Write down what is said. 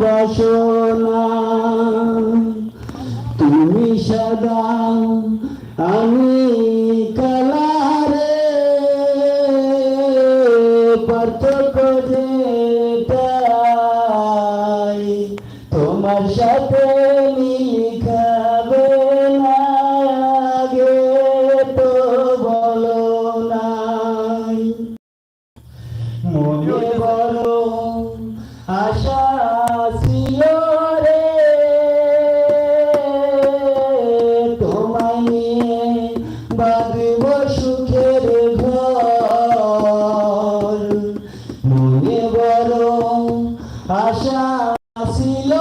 বাসনা তুমি সদা আমি কালারে পার্থক্য যেটাই তোমার সাথে লিখাবে না আগে তো বলো নাই মনে বড় আশা ছিল রে তোমায় নিয়ে বাঁধব সুখের ঘর মনে বড় আশা ছিল